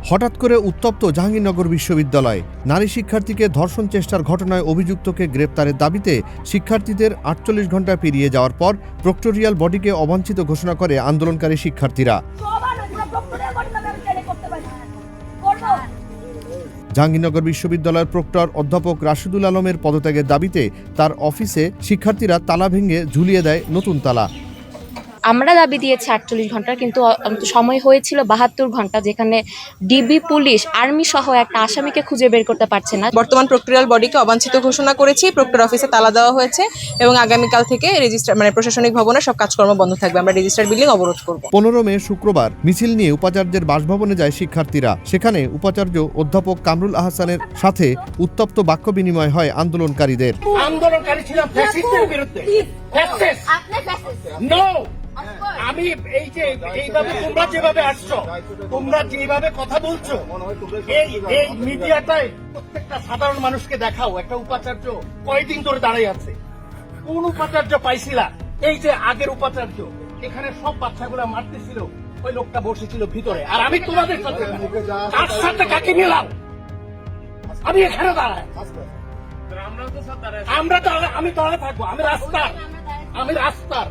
হঠাৎ করে উত্তপ্ত জাহাঙ্গীরনগর বিশ্ববিদ্যালয়। নারী শিক্ষার্থীকে ধর্ষণ চেষ্টার ঘটনায় অভিযুক্তকে গ্রেপ্তারের দাবিতে শিক্ষার্থীদের ৪৮ ঘণ্টা পেরিয়ে যাওয়ার পর প্রক্টরিয়াল বডিকে অবাঞ্ছিত ঘোষণা করে আন্দোলনকারী শিক্ষার্থীরা। জাহাঙ্গীরনগর বিশ্ববিদ্যালয়ের প্রক্টর অধ্যাপক রাশিদুল আলমের পদত্যাগের দাবিতে তার অফিসে শিক্ষার্থীরা তালা ভেঙে ঝুলিয়ে দেয় নতুন তালা। আমরা দাবি দিয়েছি ৪৮ ঘন্টা, কিন্তু সময় হয়েছিল ৭২ ঘন্টা, যেখানে ডিবি, পুলিশ, আর্মি সহ একটা আসামিকে খুঁজে বের করতে পারছে না। বর্তমান প্রক্টরিয়াল বডিকে অবাঞ্ছিত ঘোষণা করেছি, প্রক্টর অফিসে তালা দেওয়া হয়েছে এবং আগামীকাল থেকে রেজিস্ট্রার প্রশাসনিক ভবনের সব কাজকর্ম বন্ধ থাকবে। আমরা রেজিস্ট্রার বিল্ডিং অবরোধ করব। ১৫ মে শুক্রবার মিছিল নিয়ে উপাচার্যের বাসভবনে যায় শিক্ষার্থীরা। সেখানে উপাচার্য অধ্যাপক কামরুল আহসানের সাথে উত্তপ্ত বাক্য বিনিময় হয় আন্দোলনকারীদের। আন্দোলনকারী ছিলাম ফ্যাসিস্টের বিরুদ্ধে। আমি এই যে এইভাবে তোমরা যেভাবে আসছো, তোমরা যেভাবে কথা বলছো, এই মিডিয়াটায় প্রত্যেকটা সাধারণ মানুষকে দেখাও একটা উপাচার্য কয়দিন ধরে দাঁড়াই আছে। কোন উপাচার্য পাইছিলা? এই যে আগের উপাচার্য, এখানে সব বাচ্চাগুলা মারতেছিল, ওই লোকটা বসেছিল ভিতরে। আর আমি তোমাদের সাথে কার সাথে কাকে মিলাম? আমি এখানে দাঁড়াই, আমি দাঁড়ায় থাকবো। আমি রাস্তার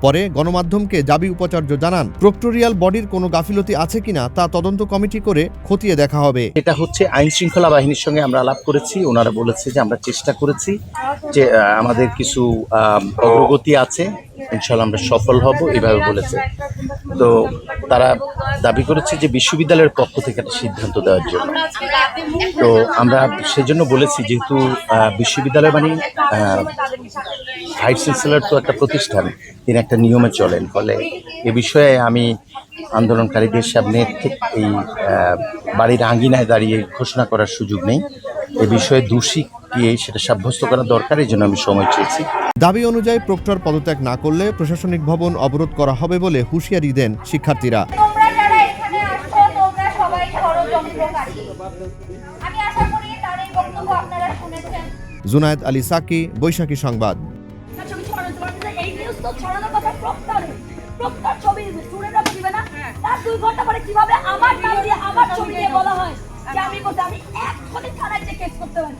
পরে গণমাধ্যমকে জাবি উপাচার্য জানান, প্রক্টরিয়াল বডির কোনো গাফিলতি আছে কিনা তা তদন্ত কমিটি করে খতিয়ে দেখা হবে। এটা হচ্ছে আইন শৃঙ্খলা বাহিনীর সঙ্গে আমরা আলাপ করেছি। ওনারা বলেছে যে আমরা চেষ্টা করেছি, যে আমাদের কিছু অগ্রগতি আছে, ইনশাআল্লাহ আমরা সফল হব, এভাবে বলেছে। তো তারা দাবি করেছে যে বিশ্ববিদ্যালয়ের পক্ষ থেকে একটা সিদ্ধান্ত দেওয়ার জন্য। তো আমরা সেজন্য বলেছি, যেহেতু বিশ্ববিদ্যালয় মানে ভাইস চ্যান্সেলর তো একটা প্রতিষ্ঠান, তিনি একটা নিয়মে চলেন, ফলে এ বিষয়ে আমি আন্দোলনকারীদের সামনে এই বাড়ির আঙ্গিনায় দাঁড়িয়ে ঘোষণা করার সুযোগ নেই। এ বিষয়ে দোষী কি সেটা সাব্যস্ত করা দরকার, এই জন্য আমি সময় চেয়েছি। দাবি অনুযায়ী প্রক্টর পদত্যাগ না করলে প্রশাসনিক ভবন অবরোধ করা হবে বলে হুঁশিয়ারি দেন শিক্ষার্থীরা। জুনায়েদ আলী সাকি, বৈশাখী সংবাদ। তার ২ ঘন্টা পরে কিভাবে আমার নাম দিয়ে আমার ছবি দিয়ে বলা হয় যে আমি এক্ষুনি থানায় যে কেস করতে পারি।